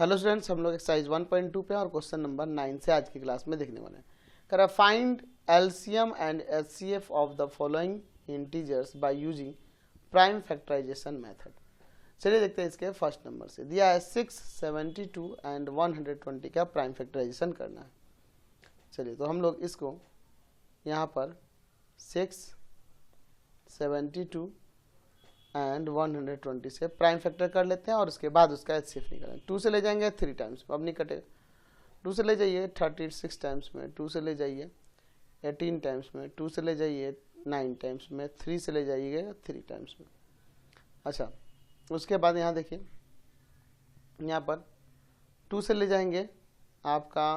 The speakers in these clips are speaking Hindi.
हेलो स्टूडेंट्स, हम लोग एक्सरसाइज 1.2 पे और क्वेश्चन नंबर 9 से आज की क्लास में देखने वाले हैं। करा find LCM and HCF of the following integers by using prime factorization method. चलिए देखते हैं इसके फर्स्ट नंबर से। दिया है 6, 72 एंड 120 का प्राइम फैक्टराइजेशन करना है। चलिए तो हम लोग इसको यहाँ पर 6, 72 एंड 120 से प्राइम फैक्टर कर लेते हैं और उसके बाद उसका एचसीएफ निकालेंगे। 2 से ले जाएंगे 3 टाइम्स में, अब नहीं कटेगा। 2 से ले जाइए 36 टाइम्स में, 2 से ले जाइए 18 टाइम्स में, 2 से ले जाइए 9 टाइम्स में, 3 से ले जाइएगा 3 टाइम्स में। अच्छा, उसके बाद यहाँ देखिए, यहाँ पर 2 से ले जाएंगे आपका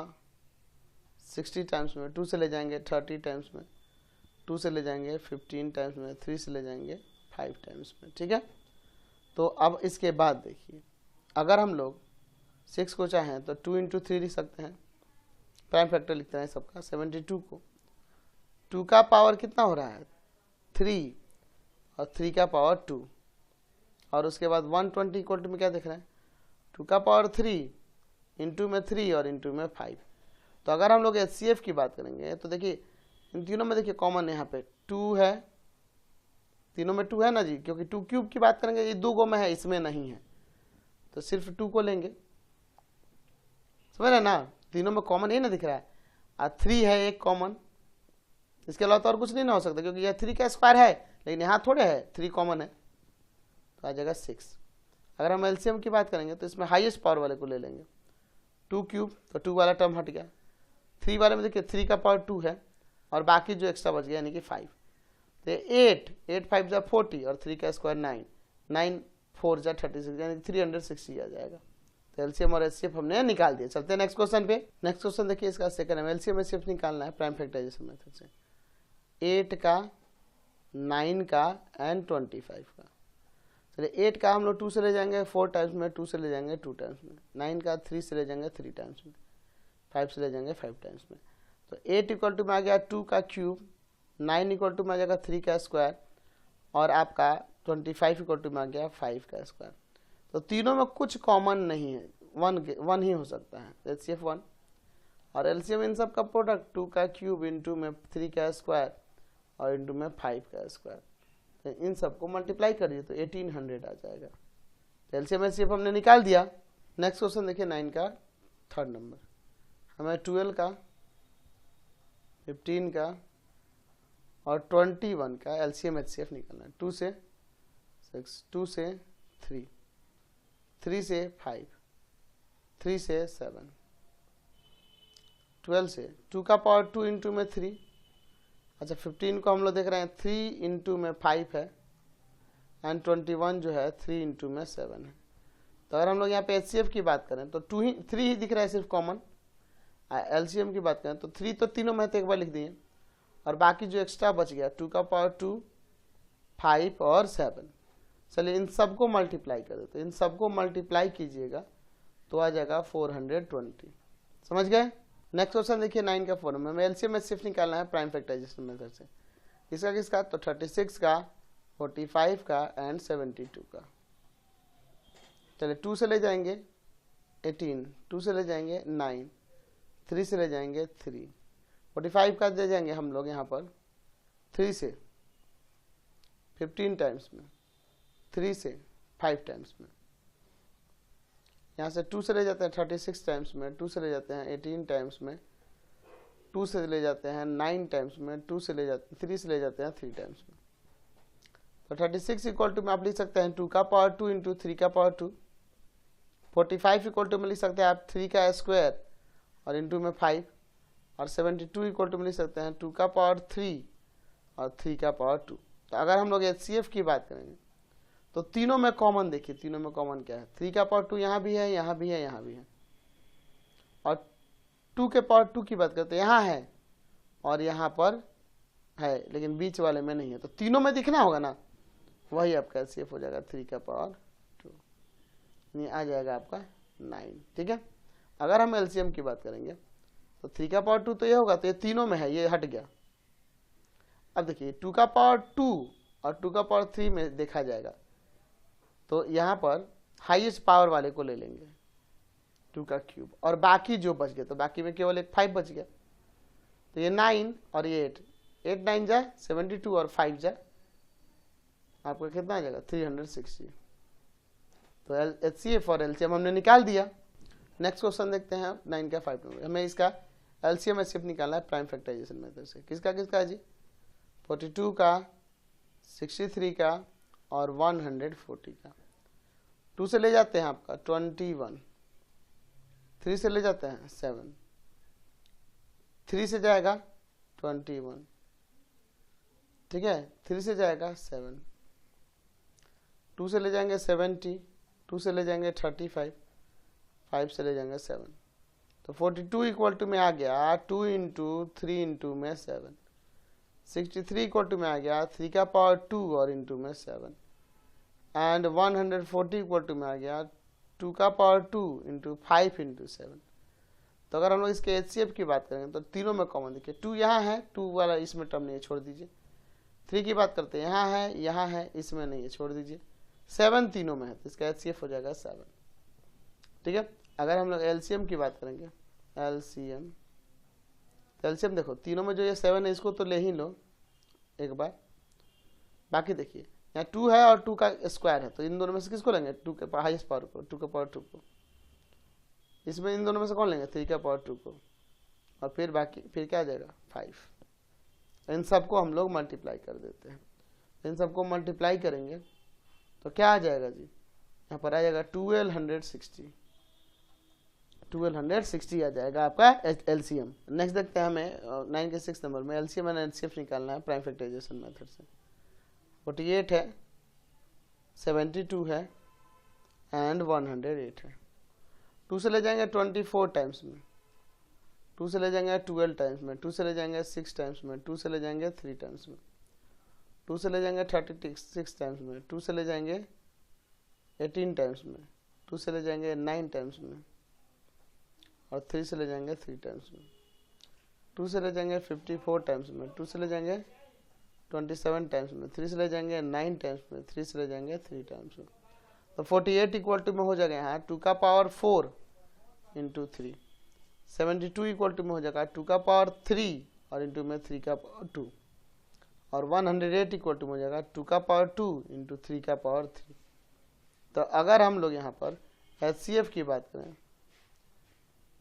60 टाइम्स में, 2 से ले जाएंगे 30 टाइम्स में, 2 से ले जाएंगे 15 टाइम्स में, 3 से ले जाएंगे 5 टाइम्स में। ठीक है, तो अब इसके बाद देखिए, अगर हम लोग 6 को चाहें तो 2 इंटू 3 लिख सकते हैं, प्राइम फैक्टर लिखते हैं सबका। 72 को 2 का पावर कितना हो रहा है 3 और 3 का पावर 2, और उसके बाद 120 इक्वल टू में क्या देख रहे हैं 2 का पावर 3 इंटू में 3 और इंटू में 5। तो अगर हम लोग एचसीएफ की बात करेंगे तो देखिए इन तीनों में देखिए कॉमन यहाँ पे 2 है, तीनों में 2 है ना जी, क्योंकि 2 क्यूब की बात करेंगे ये 2 गो में है, इसमें नहीं है, तो सिर्फ 2 को लेंगे। समझ रहे ना, तीनों में कॉमन ये ना दिख रहा है, और 3 है एक कॉमन, इसके अलावा तो और कुछ नहीं ना हो सकता, क्योंकि यह 3 का स्क्वायर है, लेकिन यहाँ थोड़े है 3 कॉमन है, तो आ जाएगा 6। अगर हम एलसीएम की बात करेंगे तो इसमें हाईएस्ट पावर वाले को ले लेंगे। 2 क्यूब तो 2 वाला टर्म हट गया, 3 वाले में देखिए 3 का पावर 2 है और बाकी जो एक्स्ट्रा बच गया यानी कि 5। तो 8 5 जा 40 और 3 का स्क्वायर 9, 9 4 जा 36 यानी 360 आ जाएगा। तो एलसीएम और एचसीएफ हमने निकाल दिया। चलते हैं नेक्स्ट क्वेश्चन पे। नेक्स्ट क्वेश्चन देखिए, इसका सेकंड है, एलसीएम एचसीएफ निकालना है प्राइम फैक्टराइजेशन मेथड से। 8 का, 9 का एंड 25 का। चलिए 8 का हम लोग 2 से ले जाएंगे 4 टाइम्स में, 2 से ले जाएंगे 2 टाइम्स में, 9 का 3 से ले जाएंगे 3 टाइम्स में, 5 से ले जाएंगे 5 टाइम्स में। तो 8 इक्वल टू में आ गया 2 का क्यूब, 9 इक्वल टू में आ जाएगा 3 का स्क्वायर, और आपका 25 इक्वल टू में आ गया 5 का स्क्वायर। तो तीनों में कुछ कॉमन नहीं है, वन ही हो सकता है, एचसीएफ 1। और एलसीएम इन सब का प्रोडक्ट 2 का क्यूब इंटू में 3 का स्क्वायर और इंटू में 5 का स्क्वायर, तो इन सबको मल्टीप्लाई करिए तो 1800 आ जाएगा। तो एलसीएम एचसीएफ हमने निकाल दिया। नेक्स्ट क्वेश्चन देखिए 9 का थर्ड नंबर, हमें 12 का, 15 का और 21 का एलसीएम एचसीएफ निकालना है। 2 से 6, 2 से 3, 3 से 5, 3 से 7, 12 से 2 का पावर 2 इंटू में 3। अच्छा, 15 को हम लोग देख रहे हैं 3 इंटू में 5 है, एंड 21 जो है 3 इंटू में 7 है। तो अगर हम लोग यहाँ पे एचसीएफ की बात करें तो 3 ही दिख रहा है सिर्फ कॉमन। एलसीएम की बात करें तो 3 तो तीनों में तो एक बार लिख दिए, और बाकी जो एक्स्ट्रा बच गया 2 का पावर 2, 5 और 7। चलिए इन सबको मल्टीप्लाई कर देते, इन सबको मल्टीप्लाई कीजिएगा तो आ जाएगा 420। समझ गए। नेक्स्ट क्वेश्चन देखिए 9 का 4 में एलसीएम एचसीएफ निकालना है प्राइम फैक्टराइजेशन मेथड से। इसका किसका, तो 36 का, 45 का एंड 72 का। चलिए 2 से ले जाएंगे 18, 2 से ले जाएंगे 9, 3 से ले जाएंगे 3, 45 का दे जाएंगे हम लोग यहाँ पर 3 से 15 टाइम्स में, 3 से 5 टाइम्स में। यहाँ से 2 से ले जाते हैं 36 टाइम्स में, 2 से ले जाते हैं 18 टाइम्स में, 2 से ले जाते हैं 9 टाइम्स में, 2 से ले जाते 3 से ले जाते हैं 3 टाइम्स में। तो 36 इक्वल टू में आप लिख सकते हैं 2 का पावर 2 इंटू 3 का पावर 2। 45 इक्वल टू में लिख सकते हैं आप 3 का स्क्वायर और इंटू में 5, और 72 इक्वल टू में लिख सकते हैं 2 का पावर 3 और 3 का पावर 2। तो अगर हम लोग एचसीएफ की बात करेंगे तो तीनों में कॉमन देखिए, तीनों में कॉमन क्या है, 3 का पावर 2 यहाँ भी है, यहाँ भी है, यहाँ भी है, और 2 के पावर 2 की बात करते हैं यहाँ है और यहाँ पर है, लेकिन बीच वाले में नहीं है। तो तीनों में दिखना होगा ना, वही आपका एचसीएफ हो जाएगा 3 का पावर 2, ये आ जाएगा आपका 9। ठीक है, अगर हम एलसीएम की बात करेंगे तो 3 का पावर 2 तो ये होगा, तो ये तीनों में है, ये हट गया। अब देखिए 2 का पावर 2 और 2 का पावर 3 में देखा जाएगा तो यहाँ पर हाईएस्ट पावर वाले को ले लेंगे, 2 का क्यूब, और बाकी जो बच गया तो बाकी में केवल एक 5 बच गया, तो ये 9 और ये 8, 8 9 जाए 72 और 5 जाए आपका कितना आ जाएगा 360। तो HCF और LCM हमने निकाल दिया। नेक्स्ट क्वेश्चन देखते हैं 9 का 5 नंबर। हमें इसका LCM HCF निकालना है प्राइम फैक्टराइजेशन मेथड से। किसका किसका है जी? 42 का, 63 का और 140 का। 2 से ले जाते हैं आपका 21, 3 से ले जाते हैं 7, 3 से जाएगा 21, ठीक है, 3 से जाएगा 7, 2 से ले जाएंगे 70, 2 से ले जाएंगे 35, 5 से ले जाएंगे 7, तो 42 इक्वल टू में आ गया 2 इंटू 3 इंटू में 7, 63 इक्वल टू में आ गया 3 का पावर 2 और इंटू में 7, एंड 140 इक्वल टू में आ गया 2 का पावर 2 इंटू 5 इंटू 7। तो अगर हम लोग इसके HCF की बात करेंगे तो तीनों में कॉमन देखिए 2 यहाँ है, 2 वाला इसमें टर्म नहीं है, छोड़ दीजिए। 3 की बात करते हैं, यहाँ है, इसमें नहीं है, छोड़ दीजिए। 7 तीनों में है, तो इसका HCF हो जाएगा 7, ठीक है। अगर हम लोग LCM की बात करेंगे, LCM, तो LCM देखो तीनों में जो ये 7 है इसको तो ले ही लो एक बार। बाकी देखिए यहाँ 2 है और 2 का स्क्वायर है, तो इन दोनों में से किसको लेंगे? 2 के हाईएस्ट पावर को, 2 का पावर 2 को। इसमें इन दोनों में से कौन लेंगे? 3 का पावर 2 को, और फिर बाकी फिर क्या आ जाएगा 5। इन सबको हम लोग मल्टीप्लाई कर देते हैं। इन सबको मल्टीप्लाई करेंगे तो क्या आ जाएगा जी? यहाँ पर आ जाएगा 1260, 1260 आ जाएगा आपका LCM। नेक्स्ट देखते हैं, हमें 9 के 6 नंबर में LCM एंड HCF निकालना है प्राइम फैक्टराइजेशन मेथड से। 48 है, 72 है एंड 108 है। 2 से ले जाएंगे 24 टाइम्स में, 2 से ले जाएंगे 12 टाइम्स में, 2 से ले जाएंगे 6 टाइम्स में, 2 से ले जाएंगे 3 टाइम्स में, 2 से ले जाएंगे 36 टाइम्स में, 2 से ले जाएंगे 18 टाइम्स में, 2 से ले जाएंगे 9 टाइम्स में, और 3 से ले जाएंगे 3 टाइम्स में, 2 से ले जाएंगे 54 टाइम्स में, 2 से ले जाएंगे 27 टाइम्स में, 3 से ले जाएंगे 9 टाइम्स में, 3 से ले जाएंगे 3 टाइम्स में। तो 48 इक्वल टू में हो जाएगा यहाँ 2 का पावर 4 इंटू 3। 72 इक्वल टू में हो जाएगा 2 का पावर 3 और इंटू में 3 का पावर 2, और 108 इक्वल टू में हो जाएगा 2 का पावर 2 इंटू 3 का पावर 3। तो अगर हम लोग यहाँ पर HCF की बात करें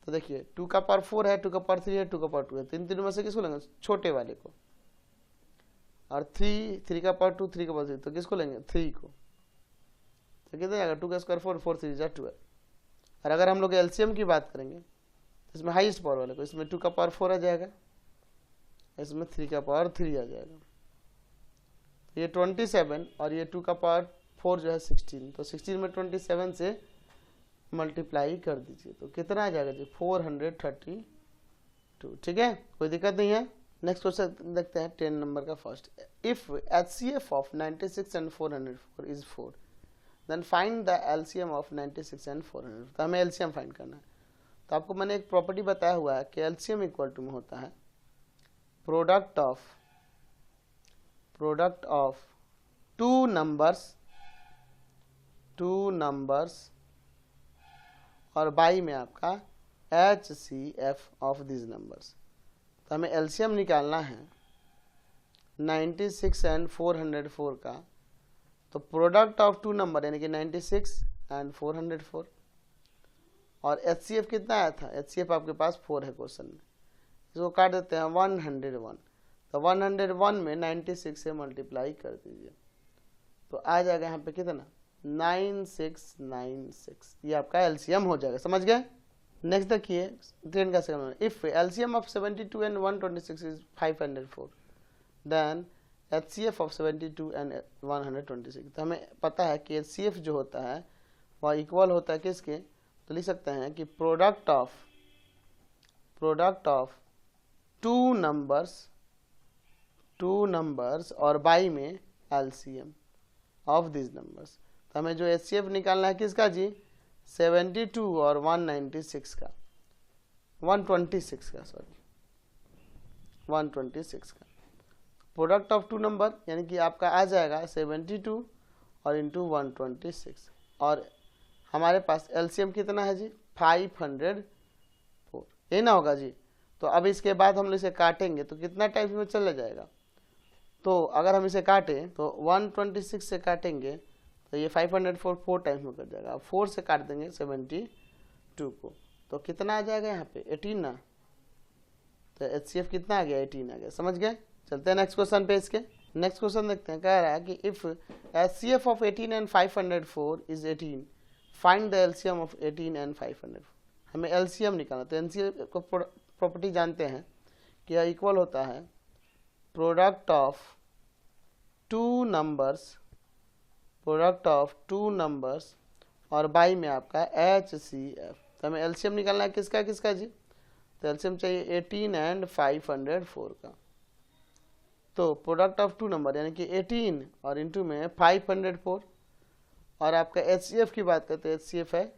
तो देखिए 2 का पावर 4 है, 2 का पावर 3 है, 2 का पावर 2 है, तो इन तीनों में से किसको लेंगे? छोटे वाले को। और 3 का पावर 2, 3 का पावर 3, तो किसको लेंगे? 3 को। तो कितना जाएगा? 2 का स्क्वायर 4, 4 3 जा 12। और अगर हम लोग LCM की बात करेंगे तो इसमें हाईएस्ट पावर वाले को, इसमें 2 का पावर 4 आ जाएगा, इसमें 3 का पावर 3 आ जाएगा। तो ये 27 और ये 2 का पावर 4 जो है 16, तो 16 में 27 से मल्टीप्लाई कर दीजिए तो कितना आ जाएगा जी? 432, ठीक है, कोई दिक्कत नहीं है। नेक्स्ट क्वेश्चन देखते हैं 10 नंबर का first. If HCF of 96 and 404 is 4, then find the LCM of 96 and 400। तो हमें LCM फाइंड करना है। तो आपको मैंने एक प्रॉपर्टी बताया हुआ है कि LCM इक्वल टू में होता है प्रोडक्ट ऑफ टू नंबर्स और बाई में आपका HCF ऑफ दिस नंबर्स। तो हमें LCM निकालना है 96 एंड 404 का। तो प्रोडक्ट ऑफ टू नंबर यानी कि 96 एंड 404, और HCF कितना आया था? HCF आपके पास 4 है क्वेश्चन में, इसको काट देते हैं 101। तो 101 में 96 से मल्टीप्लाई कर दीजिए तो आ जाएगा यहाँ पे कितना? 9696। ये आपका LCM हो जाएगा, समझ गए। नेक्स्ट देखिए 10 का second. If LCM of 72 and 126 is 504, then HCF of 72 and 126। तो हमें पता है कि HCF जो होता है वह इक्वल होता है किसके? तो लिख सकते हैं कि प्रोडक्ट ऑफ टू नंबर्स और बाई में LCM ऑफ दिस नंबर्स। तो हमें जो HCF निकालना है किसका जी? 72 और 126 का, 126 का, सॉरी 126 का। प्रोडक्ट ऑफ टू नंबर यानी कि आपका आ जाएगा 72 और इंटू 126, और हमारे पास LCM कितना है जी? 504, ये ना होगा जी। तो अब इसके बाद हम इसे काटेंगे तो कितना टाइम्स में चला जाएगा, तो अगर हम इसे काटें तो 126 से काटेंगे तो ये 504 4 टाइम्स में कट जाएगा। अब 4 से काट देंगे 72 को, तो कितना आ जाएगा यहाँ पे 18 ना, तो HCF कितना आ गया 18 आ गया। समझ गए। चलते हैं नेक्स्ट क्वेश्चन पे। इसके नेक्स्ट क्वेश्चन देखते हैं। कह रहा है कि if HCF of 18 and 504 is 18, find the LCM of 18 and 504। हमें LCM निकालना, तो LCM को प्रॉपर्टी जानते हैं कि यह इक्वल होता है प्रोडक्ट ऑफ टू नंबर्स और बाई में आपका HCF। तो हमें LCM निकालना है किसका किसका जी, तो LCM चाहिए 18 एंड 504 का। तो प्रोडक्ट ऑफ टू नंबर यानी कि 18 और इंटू में 504, और आपका HCF की बात करते हैं, HCF है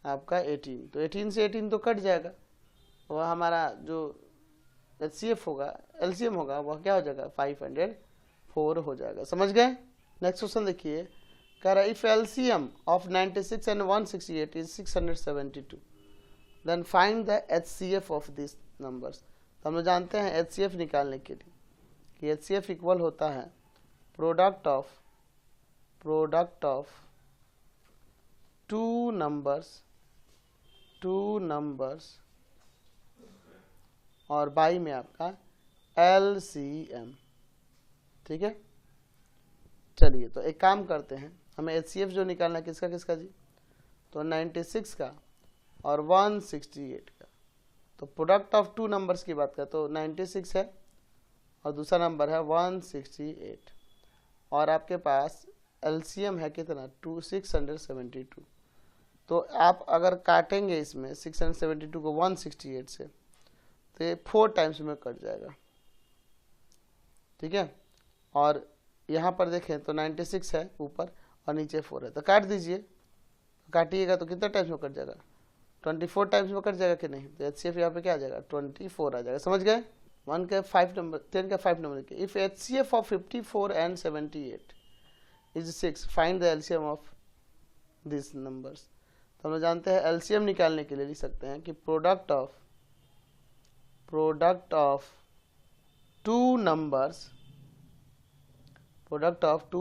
आपका 18, तो 18 से 18 तो कट जाएगा, वह हमारा जो HCF होगा LCM होगा वह क्या हो जाएगा 504 हो जाएगा। समझ गए। नेक्स्ट क्वेश्चन देखिए। कह रहा है if LCM of 96 and 168 is 672, then find the HCF of this numbers. तो हम लोग जानते हैं HCF निकालने के लिए कि HCF इक्वल होता है प्रोडक्ट ऑफ टू नंबर्स और बाई में आपका LCM। ठीक है। चलिए तो एक काम करते हैं, हमें HCF जो निकालना है किसका किसका जी, तो 96 का और 168 का। तो प्रोडक्ट ऑफ टू नंबर्स की बात करें तो 96 है और दूसरा नंबर है 168, और आपके पास LCM है कितना 672। तो आप अगर काटेंगे इसमें 672 को 168 से तो ये 4 टाइम्स में कट जाएगा। ठीक है। और यहाँ पर देखें तो 96 है ऊपर और नीचे 4 है, तो काट दीजिए। काटिएगा तो कितना टाइम्स में कट जाएगा 24 टाइम्स में कट जाएगा कि नहीं, तो HCF यहाँ पे क्या आ जाएगा 24 आ जाएगा। समझ गए। 10 का 5 नंबर के if HCF of 54 and 78 is 6, find the LCM of this numbers. तो हम लोग जानते हैं LCM निकालने के लिए लिख सकते हैं कि प्रोडक्ट ऑफ टू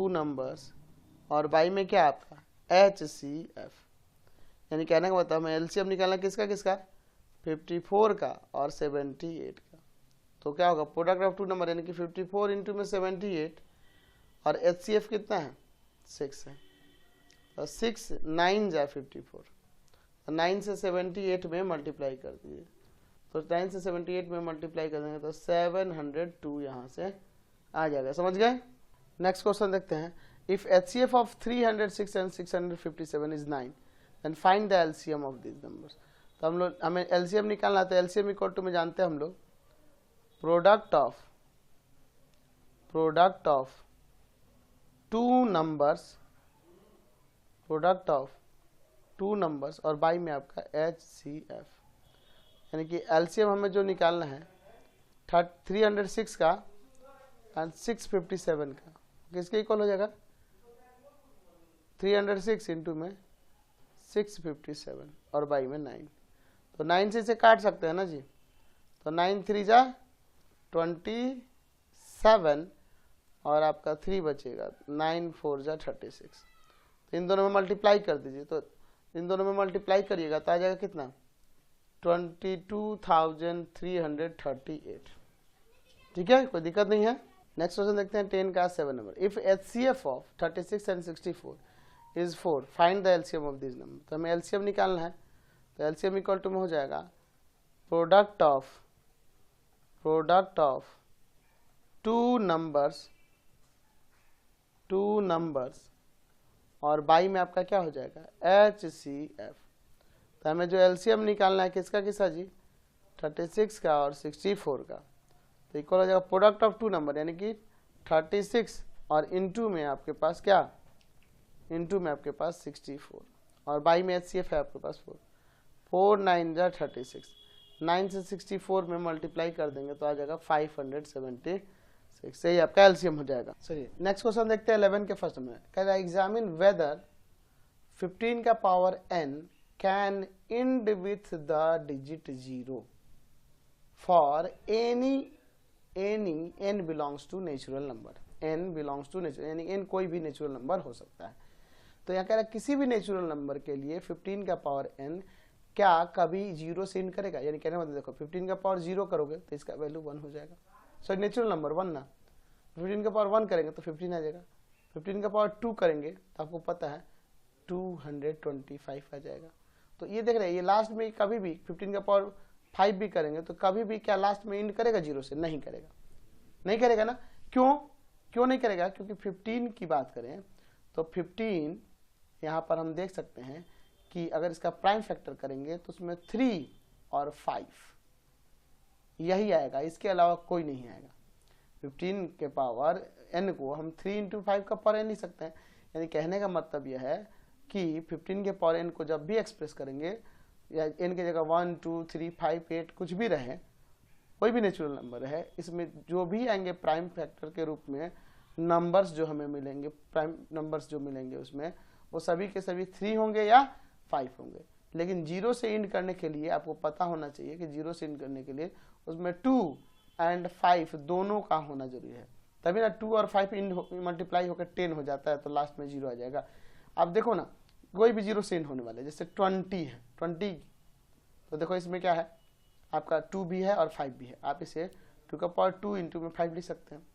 नंबर्स और बाई में क्या आपका HCF, यानी कहने का मतलब हमें LCM निकालना किसका किसका 54 का और 78 का। तो क्या होगा प्रोडक्ट ऑफ टू नंबर यानी कि 54 इंटू में 78, और HCF कितना है 6 है, तो 6 9 जा 54, तो 9 से 78 में मल्टीप्लाई कर दीजिए, तो 9 से 78 में मल्टीप्लाई कर देंगे तो 702 यहाँ से आ जाएगा। समझ गए। नेक्स्ट क्वेश्चन देखते हैं। If HCF of 306 and 657 is 9, then find the LCM of this numbers. तो हम लोग हमें LCM निकालना है, तो LCM इक्वल टू में जानते हैं हम लोग प्रोडक्ट ऑफ टू नंबर्स और बाई में आपका HCF, यानी कि LCM हमें जो निकालना है 306 का एंड 657 का, किसके इक्वल हो जाएगा 306 इंटू में 657 और बाई में 9, तो 9 से इसे काट सकते हैं ना जी, तो 9 3 जा 27 और आपका 3 बचेगा, 9 4 जा 36, तो इन दोनों में मल्टीप्लाई कर दीजिए, तो इन दोनों में मल्टीप्लाई करिएगा तो आ जाएगा कितना 22,338। ठीक है, कोई दिक्कत नहीं है। नेक्स्ट क्वेश्चन देखते हैं 10 का 7 number. If HCF of 36 and 64 is 4, find the LCM of this number. तो हमें LCM निकालना है, तो LCM इक्वल टू में हो जाएगा प्रोडक्ट ऑफ टू नंबर्स और बाई में आपका क्या हो जाएगा HCF। तो हमें जो LCM निकालना है किसका किसका जी 36 का और 64 का, तो इक्वल हो जाएगा प्रोडक्ट ऑफ टू नंबर यानी कि 36 और इंटू में आपके पास क्या इंटू में आपके पास 64 और बाई में HCF है आपके पास 4 9 जा 36, 9 से 64 में मल्टीप्लाई कर देंगे तो आ जाएगा 576, सही आपका LCM हो जाएगा। चलिए नेक्स्ट क्वेश्चन देखते हैं 11 के फर्स्ट में। कह रहा है एग्जामिन वेदर 15 का power n can end with the digit 0 for any n belongs to natural number, n belongs to natural, यानी n कोई भी नेचुरल नंबर हो सकता है। तो यहाँ कह रहा है किसी भी नेचुरल नंबर के लिए 15 का पावर n क्या कभी 0 से एंड करेगा, यानी कहने मतलब देखो 15 का पावर 0 करोगे तो इसका वैल्यू 1 हो जाएगा, सॉरी नेचुरल नंबर 1 ना, 15 का पावर 1 करेंगे तो 15 आ जाएगा, 15 का पावर 2 करेंगे तो आपको पता है 225 आ जाएगा। तो ये देख रहे हैं, ये लास्ट में कभी भी 15 का पावर 5 भी करेंगे तो कभी भी क्या लास्ट में एंड करेगा 0 से, नहीं करेगा, नहीं करेगा ना। क्यों नहीं करेगा, क्योंकि 15 की बात करें तो 15 यहाँ पर हम देख सकते हैं कि अगर इसका प्राइम फैक्टर करेंगे तो उसमें 3 और 5 यही आएगा, इसके अलावा कोई नहीं आएगा। 15 के पावर n को हम 3 इंटू 5 का पावर n लिख सकते हैं, यानी कहने का मतलब यह है कि 15 के पावर n को जब भी एक्सप्रेस करेंगे, या n की जगह 1 2 3 5 8 कुछ भी रहे, कोई भी नेचुरल नंबर है, इसमें जो भी आएंगे प्राइम फैक्टर के रूप में नंबर्स जो हमें मिलेंगे, प्राइम नंबर्स जो मिलेंगे उसमें वो सभी के सभी 3 होंगे या 5 होंगे। लेकिन 0 से इंड करने के लिए आपको पता होना चाहिए कि 0 से इंड करने के लिए उसमें 2 एंड 5 दोनों का होना जरूरी है, तभी ना 2 और 5 इंड मल्टीप्लाई होकर 10 हो जाता है, तो लास्ट में 0 आ जाएगा। अब देखो ना कोई भी 0 से इंड होने वाले, जैसे 20 है, 20 तो देखो इसमें क्या है, आपका 2 भी है और 5 भी है, आप इसे 2 का पावर 2 इंटू में 5 लिख सकते हैं,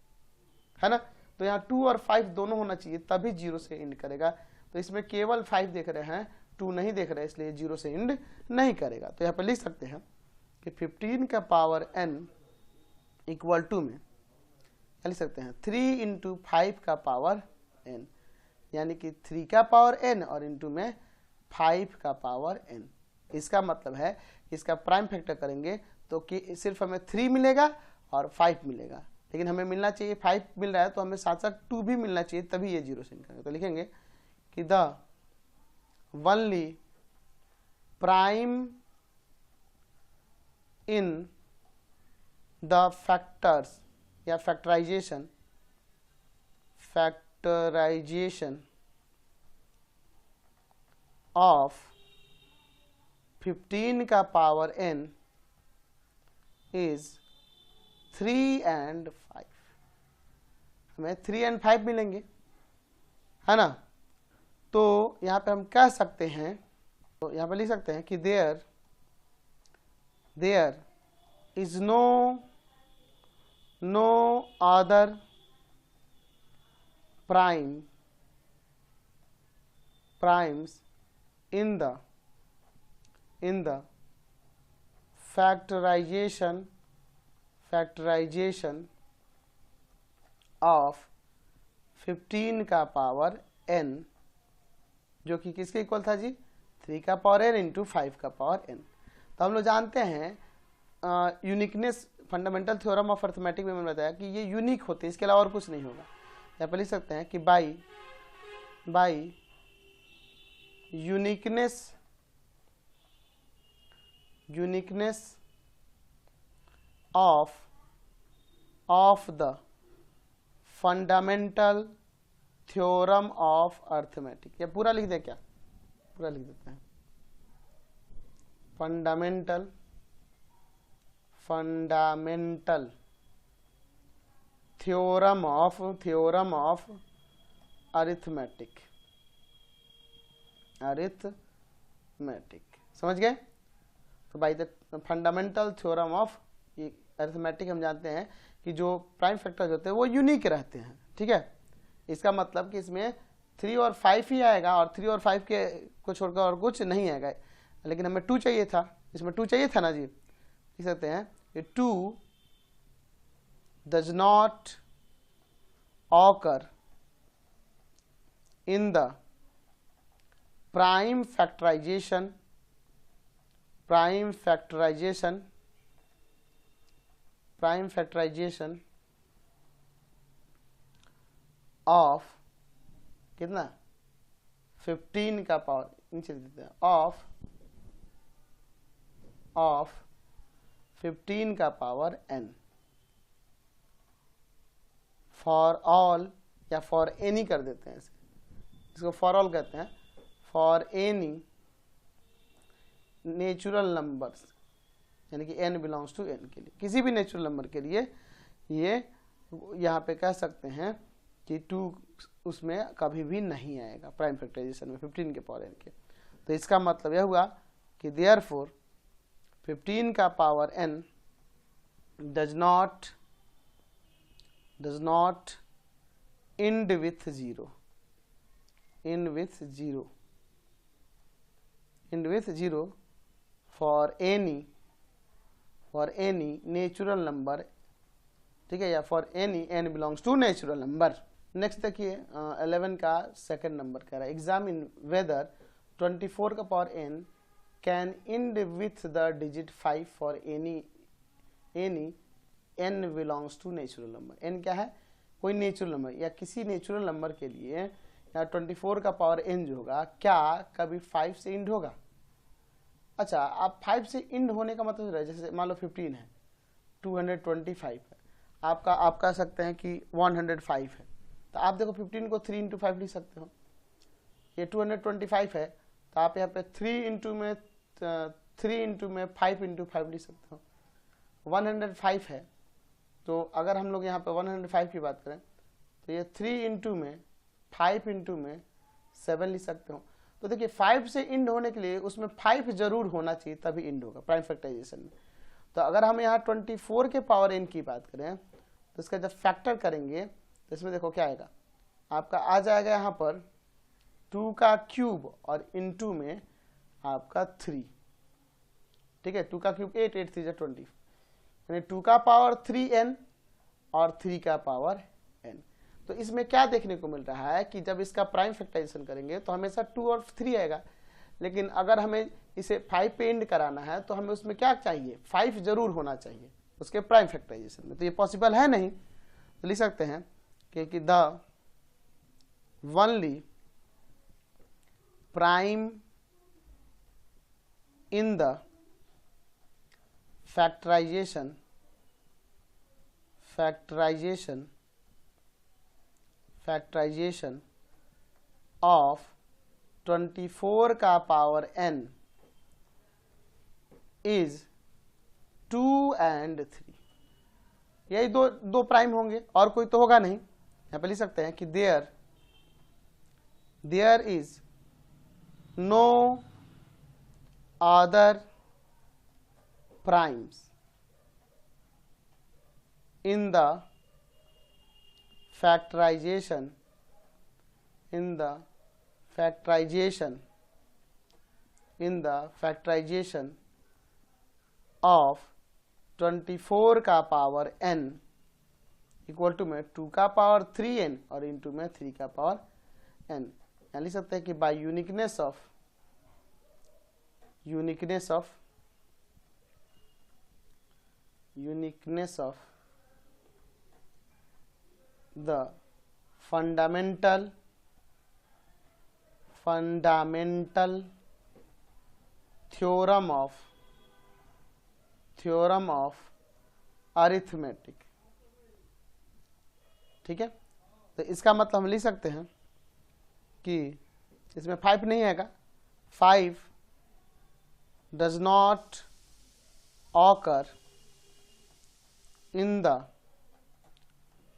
है ना। तो यहाँ 2 और 5 दोनों होना चाहिए तभी 0 से इंड करेगा, तो इसमें केवल 5 देख रहे हैं, 2 नहीं देख रहे, इसलिए 0 से इंड नहीं करेगा। तो यहाँ पर लिख सकते हैं कि 15 का पावर n इक्वल टू में लिख सकते हैं 3 इंटू 5 का पावर n, यानी कि 3 का पावर n और इंटू में 5 का पावर n। इसका मतलब है इसका प्राइम फैक्टर करेंगे तो कि सिर्फ हमें 3 मिलेगा और 5 मिलेगा, लेकिन हमें मिलना चाहिए 5 मिल रहा है तो हमें साथ साथ 2 भी मिलना चाहिए, तभी ये 0 से इंड करेंगे। तो लिखेंगे कि the only prime in the factors या फैक्टराइजेशन ऑफ 15 का पावर n इज 3 and 5, हमें 3 and 5 मिलेंगे, है ना। तो यहाँ पे हम कह सकते हैं, तो यहाँ पे लिख सकते हैं कि there is no other primes in the factorization of 15 का पावर n, जो कि किसके इक्वल था जी, 3 का पावर n इंटू 5 का पावर n। तो हम लोग जानते हैं uniqueness, fundamental theorem of arithmetic में मैंने बताया कि ये यूनिक होते हैं, इसके अलावा और कुछ नहीं होगा। यहाँ पर लिख सकते हैं कि by uniqueness of the fundamental theorem of arithmetic, या पूरा लिख दे, क्या पूरा लिख देते हैं, फंडामेंटल थ्योरम ऑफ अरिथमेटिक, समझ गए। तो by the fundamental theorem of arithmetic हम जानते हैं कि जो प्राइम फैक्टर्स होते हैं वो यूनिक रहते हैं, ठीक है। इसका मतलब कि इसमें 3 और 5 ही आएगा, और 3 और 5 के को छोड़कर और कुछ नहीं आएगा, लेकिन हमें 2 चाहिए था, इसमें 2 चाहिए था ना जी। लिख सकते हैं कि 2 does not occur in the prime factorization of कितना 15 का पावर, नीचे देते हैं, ऑफ 15 का पावर n फॉर ऑल, या फॉर एनी कर देते हैं, इसको फॉर ऑल कहते हैं, फॉर एनी नेचुरल नंबर्स, यानी कि n बिलोंग्स टू n के लिए, किसी भी नेचुरल नंबर के लिए ये यहाँ पे कह सकते हैं कि 2 उसमें कभी भी नहीं आएगा प्राइम फैक्टराइजेशन में 15 के पावर n के। तो इसका मतलब यह हुआ कि देयरफॉर 15 का power n does not end with 0, end with 0 for any natural number, ठीक है, या for any n belongs to natural number. Next देखिए 11 का सेकंड नंबर कह रहा है एग्जामिन वेदर 24 का power n can end with the digit 5 for any n belongs to natural number. n क्या है? कोई नेचुरल नंबर या किसी नेचुरल नंबर के लिए या 24 का पावर n जो होगा क्या कभी 5 से इंड होगा? अच्छा, आप 5 से इंड होने का मतलब है जैसे मान लो 15 है, 225 है, आप कह सकते हैं कि 105 है, तो आप देखो 15 को 3 इंटू 5 लिख सकते हो। ये 225 है तो आप यहाँ पे 3 इंटू में 5 इंटू 5 लिख सकते हो। 105 है तो अगर हम लोग यहाँ पे 105 की बात करें तो ये 3 इंटू में 5 इंटू में 7 लिख सकते हो। तो देखिए 5 से इंड होने के लिए उसमें 5 जरूर होना चाहिए तभी इंड होगा प्राइम फैक्टराइजेशन में। तो अगर हम यहाँ 24 के पावर n की बात करें तो इसका जब फैक्टर करेंगे तो इसमें देखो क्या आएगा, आपका आ जाएगा यहाँ पर 2 का क्यूब और इंटू में आपका 3, ठीक है, 2 का क्यूब 8, 8 3 20, यानी 2 का पावर 3n और 3 का पावर n। तो इसमें क्या देखने को मिल रहा है कि जब इसका प्राइम फैक्टराइजेशन करेंगे तो हमेशा 2 और 3 आएगा, लेकिन अगर हमें इसे 5 पे एंड कराना है तो हमें उसमें क्या चाहिए, 5 जरूर होना चाहिए उसके प्राइम फैक्टराइजेशन में। तो ये पॉसिबल है नहीं, तो लिख सकते हैं कि the only prime in the factorization of 24 का पावर n is 2 and 3। यही दो प्राइम होंगे और कोई तो होगा नहीं। यहाँ पे लिख सकते हैं कि there is no other primes in the factorization of 24 का पावर n इक्वल टू में 2 का पावर 3n और इंटू में 3 का पावर n। यहाँ लिख सकते हैं कि by uniqueness of the fundamental theorem of arithmetic, ठीक है। तो इसका मतलब हम लिख सकते हैं कि इसमें 5 नहीं आएगा, 5 does not occur in the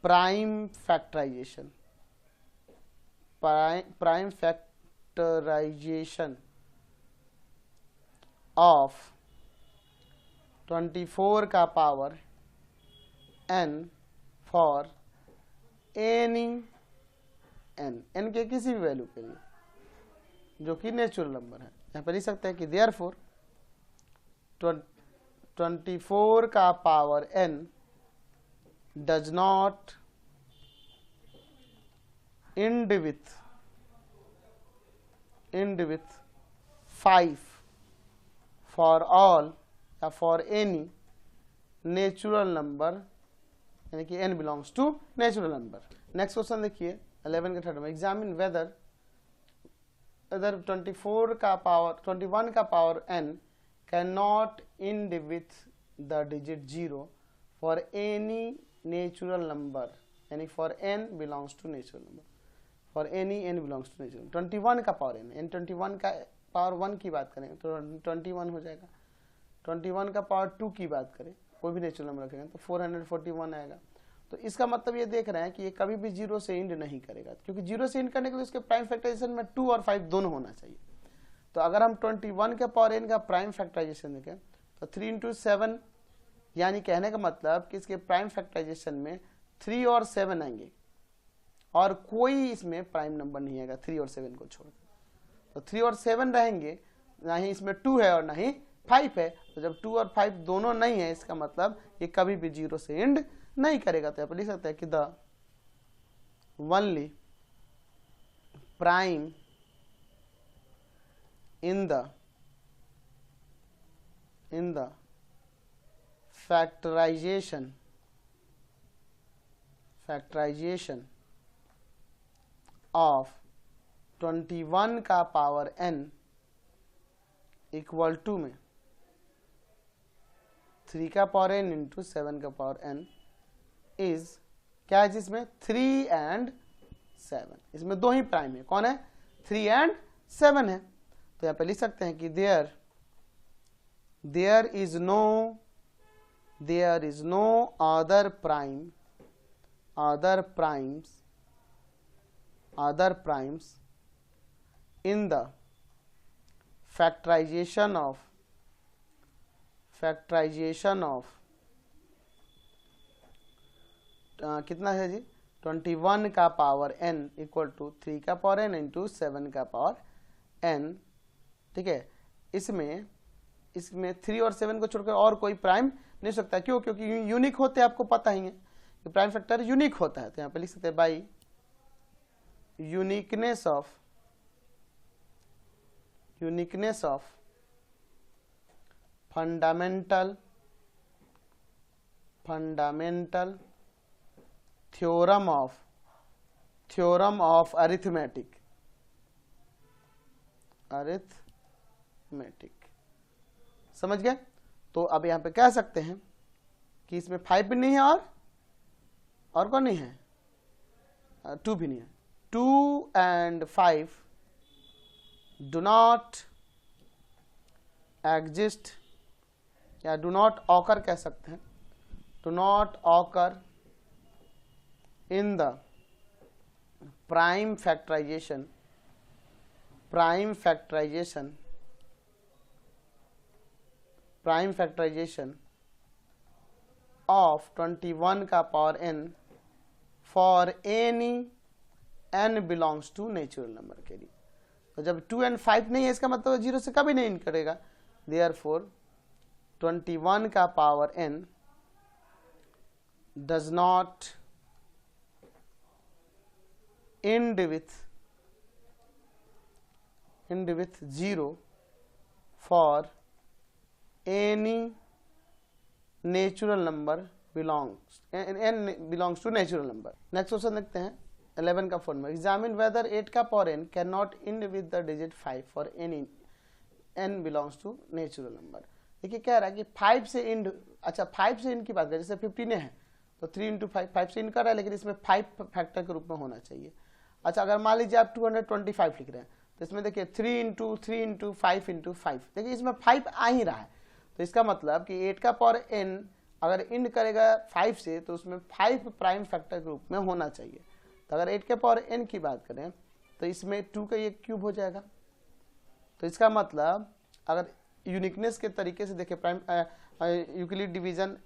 prime factorization of 24 का power n for any n के किसी भी वैल्यू के लिए जो कि नेचुरल नंबर है। यहाँ पर लिख सकते हैं कि देयरफॉर 24 का power n does not end with 5 for all या for any natural number, यानी कि n belongs to natural number। Next question देखिए 11 के थर्ड में एग्जामिन वेदर 21 का power n can not end with the digit 0 for any natural number, यानी for n belongs to natural number, for any n belongs to natural. 21 का पावर n 21 का पावर 1 की बात करें तो 21 हो जाएगा। 21 का पावर 2 की बात करें, कोई भी नेचुरल नंबर रखेंगे तो 441 आएगा। तो इसका मतलब ये देख रहे हैं कि ये कभी भी 0 से इंड नहीं करेगा, क्योंकि 0 से इंड करने के लिए इसके प्राइम फैक्टराइजेशन में 2 और 5 दोनों होना चाहिए। तो अगर हम 21 के पावर n का प्राइम फैक्टराइजेशन देखें तो 3 इंटू 7, यानी कहने का मतलब कि इसके प्राइम फैक्टराइजेशन में 3 और 7 आएंगे और कोई इसमें प्राइम नंबर नहीं आएगा 3 और 7 को छोड़कर। तो 3 और 7 रहेंगे, ना ही इसमें 2 है और ना ही 5 है। तो जब 2 और 5 दोनों नहीं है, इसका मतलब ये कभी भी 0 से एंड नहीं करेगा। तो यहाँ पर लिख सकते हैं कि the only prime in the factorization of 21 का पावर n इक्वल टू में 3 का पावर n इंटू 7 का पावर n इज क्या है जिसमें 3 and 7, इसमें दो ही प्राइम है। कौन है? 3 and 7 है। तो यहाँ पे लिख सकते हैं कि there is no other primes in the factorization of कितना है जी? 21 का पावर n इक्वल टू 3 का पावर n इंटू 7 का पावर n। ठीक है, इसमें 3 और 7 को छोड़कर और कोई प्राइम नहीं सकता। क्यों? क्योंकि यूनिक होते हैं, आपको पता ही है कि प्राइम फैक्टर यूनिक होता है। तो यहाँ पे लिख सकते हैं by uniqueness of fundamental theorem of arithmetic. समझ गए? तो अब यहाँ पे कह सकते हैं कि इसमें 5 भी नहीं है और कौन नहीं है? 2 भी नहीं है। 2 and 5 do not exist या do not occur कह सकते हैं, do not occur in the prime factorization of 21 का power n for any n belongs to natural number के लिए। तो जब 2 and 5 नहीं है, इसका मतलब 0 से कभी नहीं इंड करेगा। Therefore 21 का power n does not end with 0 for any natural number belongs to natural number। Next question देखते हैं 11 का फॉर्मूला। एग्जामिन वेदर 8 का power n can not end with the digit 5 for any n belongs to natural number। देखिए कह रहा है कि 5 से इंड, अच्छा 5 से इंड की बात करें, जैसे 15 है तो 3 इंटू 5 से इंड कर रहा है, लेकिन इसमें 5 फैक्टर के रूप में होना चाहिए। अच्छा अगर मान लीजिए आप 225 लिख रहे हैं तो इसमें देखिए 3 इंटू 5 इंटू 5, देखिए इसमें 5 आ ही रहा है। तो इसका मतलब कि 8 का पावर n अगर इंड करेगा 5 से तो उसमें 5 प्राइम फैक्टर के रूप में होना चाहिए। तो अगर 8 के पावर n की बात करें तो इसमें 2 का ये क्यूब हो जाएगा। तो इसका मतलब अगर यूनिकनेस के तरीके से देखें, prime Euclid division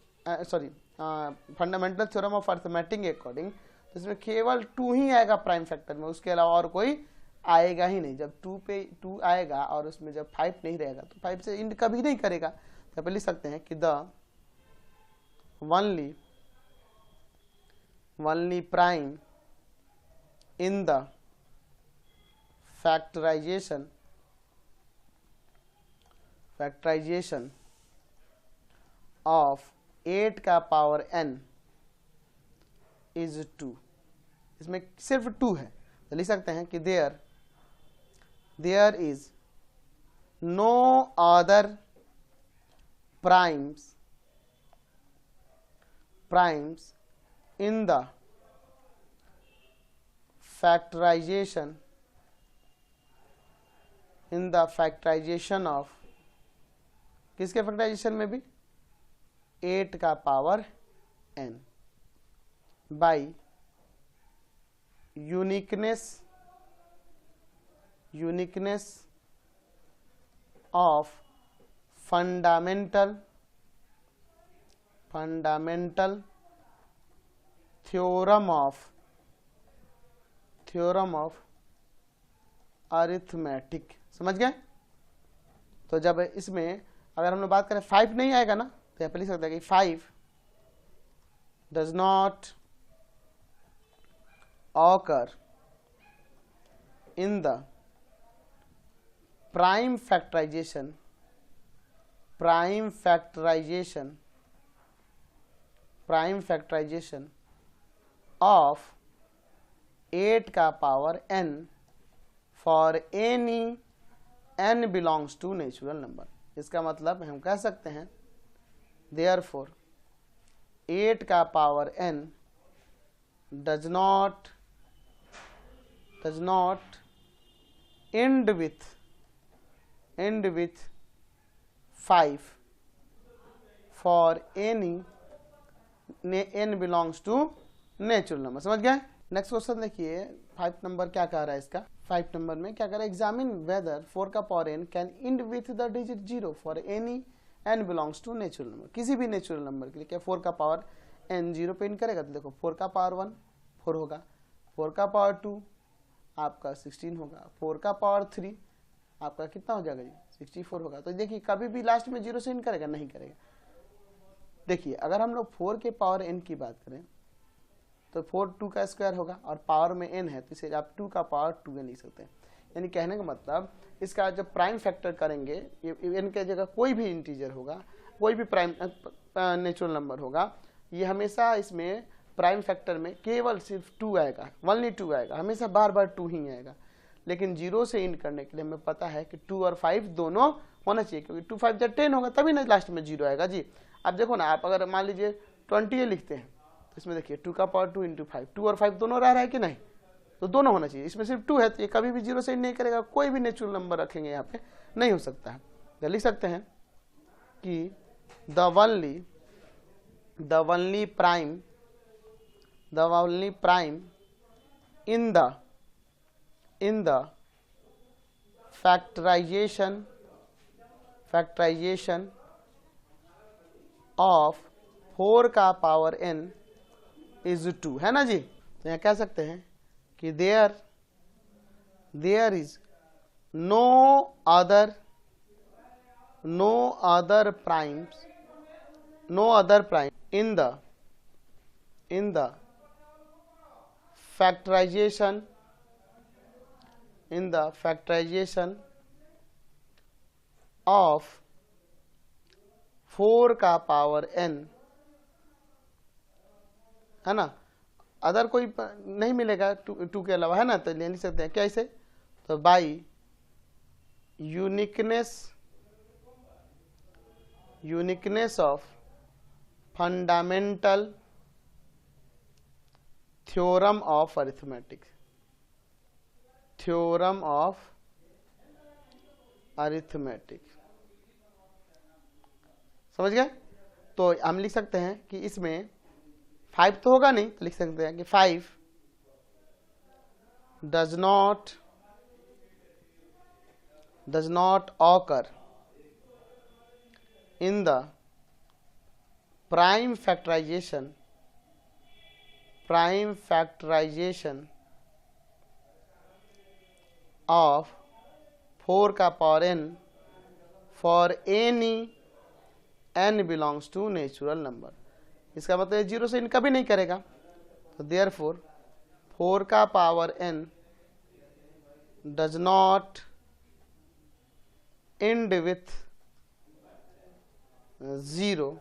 fundamental theorem of arithmetic के अकॉर्डिंग, तो इसमें केवल 2 ही आएगा प्राइम फैक्टर में, उसके अलावा और कोई आएगा ही नहीं। जब 2 पे 2 आएगा और उसमें जब 5 नहीं रहेगा तो 5 से इंड कभी नहीं करेगा। तो पे लिख सकते हैं कि the only prime in the factorization of 8 का पावर n इज 2। इसमें सिर्फ 2 है, तो लिख सकते हैं कि there is no other primes in the factorization in the factorization of, किसके फैक्टराइजेशन में भी, 8 का power n by uniqueness of fundamental theorem of arithmetic. समझ गए? तो जब इसमें अगर हम लोग बात करें 5 नहीं आएगा ना, तो यहाँ पे लिख सकते हैं कि 5 does not occur in the prime factorization of 8 का power n for any n belongs to natural number. इसका मतलब हम कह सकते हैं देयरफॉर 8 का power n does not end with 5 for any n belongs to natural number. समझ गए? नेक्स्ट क्वेश्चन देखिए 5 नंबर क्या कह रहा है इसका। 5 नंबर में क्या कह रहा है, एग्जामिन वेदर 4 का power n can end with the digit 0 for any n belongs to natural number. किसी भी नेचुरल नंबर के लिए क्या 4 का पावर n 0 पे इंड करेगा? तो देखो 4 का पावर 1 4 होगा, 4 का पावर 2 आपका 16 होगा, 4 का पावर 3 आपका कितना हो जाएगा जी, 64 होगा। तो देखिए कभी भी लास्ट में 0 से इंड करेगा? नहीं करेगा। देखिए अगर हम लोग 4 के पावर n की बात करें तो 4 2 का स्क्वायर होगा और पावर में n है, तो इसे आप 2 का पावर 2n लिख सकते हैं। यानी कहने का मतलब इसका जब प्राइम फैक्टर करेंगे, n के जगह कोई भी इंटीजर होगा, कोई भी प्राइम नेचुरल नंबर होगा, ये हमेशा इसमें प्राइम फैक्टर में केवल सिर्फ 2 आएगा, ओनली 2 आएगा, हमेशा बार बार 2 ही आएगा। लेकिन 0 से इंड करने के लिए हमें पता है कि 2 और 5 दोनों होना चाहिए, क्योंकि 2 5 जब 10 होगा तभी ना लास्ट में 0 आएगा जी। अब देखो ना, आप अगर मान लीजिए 20 लिखते हैं तो इसमें देखिए 2 का पावर 2 इंटू 5, 2 और 5 दोनों रह रहा है कि नहीं, तो दोनों होना चाहिए। इसमें सिर्फ 2 है तो ये कभी भी 0 से इंड नहीं करेगा, कोई भी नेचुरल नंबर रखेंगे यहाँ पे नहीं हो सकता है। तो लिख सकते हैं कि the only prime in the factorization of 4 का पावर n is 2 है ना जी। तो यहाँ कह सकते हैं कि there is no other prime in the factorization of 4 का पावर n, है ना, अदर कोई नहीं मिलेगा 2 के अलावा, है ना। तो लिख सकते हैं कैसे, तो by uniqueness of fundamental theorem of arithmetic. समझ गए? तो हम लिख सकते हैं कि इसमें 5 तो होगा नहीं, तो लिख सकते हैं कि 5 does not occur in the prime factorization of 4 का power n for any n belongs to natural number. इसका मतलब 0 से इन कभी नहीं करेगा, तो देयरफॉर 4 का power n does not end with 0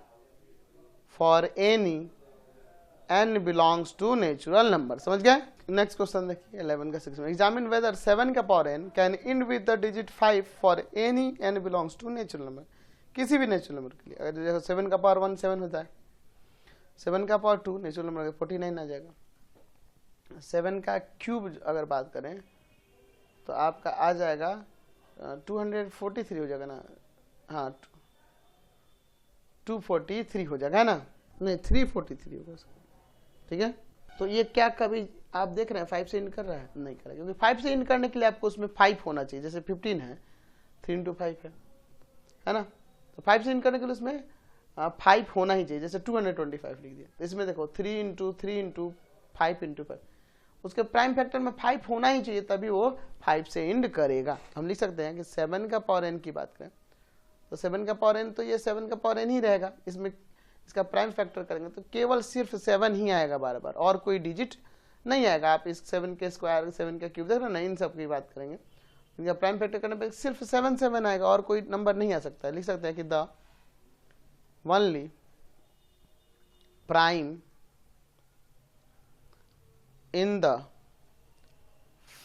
for any n belongs to natural number. समझ गए? नेक्स्ट क्वेश्चन देखिए 11 का 6 में, एग्जामिन वेदर 7 का power n can end with the digit 5 for any n belongs to natural number. किसी भी नेचुरल नंबर के लिए, अगर देखो 7 का पावर 1 7 होता है, 7 का पावर 2 नेचुरल नंबर 49 आ जाएगा, 7 का क्यूब अगर बात करें तो आपका आ जाएगा 243 हो जाएगा ना, हाँ 243 हो जाएगा, है ना, नहीं 343 होगा उसका, ठीक है। तो ये क्या कभी आप देख रहे हैं 5 से इंड कर रहा है, नहीं कर रहा है, क्योंकि 5 से इंड करने के लिए आपको उसमें 5 होना चाहिए, जैसे 15 है 3 into 5 है ना, तो 5 से इंड करने के लिए उसमें 5 होना ही चाहिए, जैसे 225 लिख दिया, तो इसमें देखो 3 into 3 into 5 into 5, उसके प्राइम फैक्टर में 5 होना ही चाहिए, तभी वो 5 से इंड करेगा। हम लिख सकते हैं कि 7 का पावर n की बात करें तो 7 का पावर n, तो ये 7 का पावर n ही रहेगा, इसमें इसका प्राइम फैक्टर करेंगे तो केवल सिर्फ 7 ही आएगा बार बार, और कोई डिजिट नहीं आएगा। आप इस 7 के स्क्वायर 7 का क्यूब देख रहे हैं ना, इन सब की बात करेंगे, इनका प्राइम फैक्टर करने पर सिर्फ 7 आएगा, और कोई नंबर नहीं आ सकता। लिख सकते हैं कि the only prime in the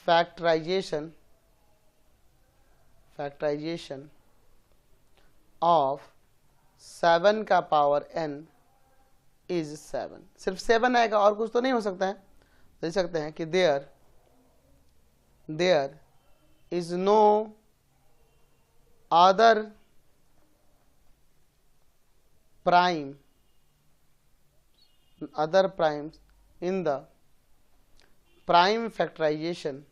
factorization of 7 का पावर n is 7, सिर्फ 7 आएगा, और कुछ तो नहीं हो सकता है। देख सकते हैं कि there is no other primes in the prime factorization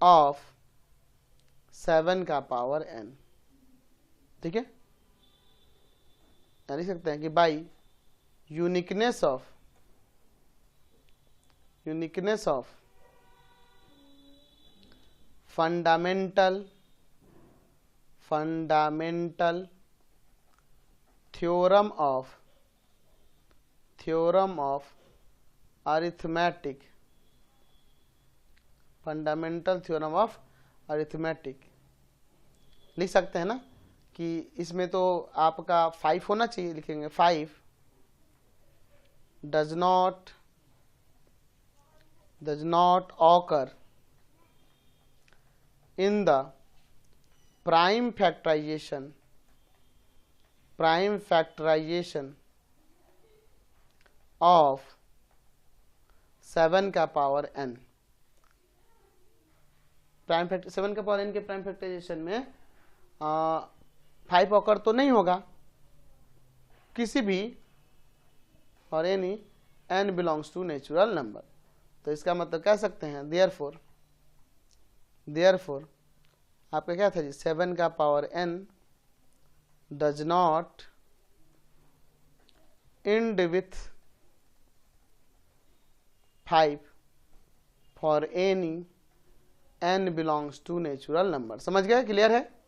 of 7 का पावर n, ठीक है। लिख सकते हैं कि by uniqueness of fundamental theorem of arithmetic, fundamental theorem of arithmetic लिख सकते हैं ना, कि इसमें तो आपका 5 होना चाहिए, लिखेंगे 5 does not occur in the prime factorization of 7 का पावर n। 7 का पावर n के प्राइम फैक्टराइजेशन में 5 ऑकर तो नहीं होगा किसी भी, और any n belongs to natural number. तो इसका मतलब कह सकते हैं देयरफॉर आपका क्या था जी, 7 का power n does not end with 5 for any n belongs to natural number. समझ गए, क्लियर है।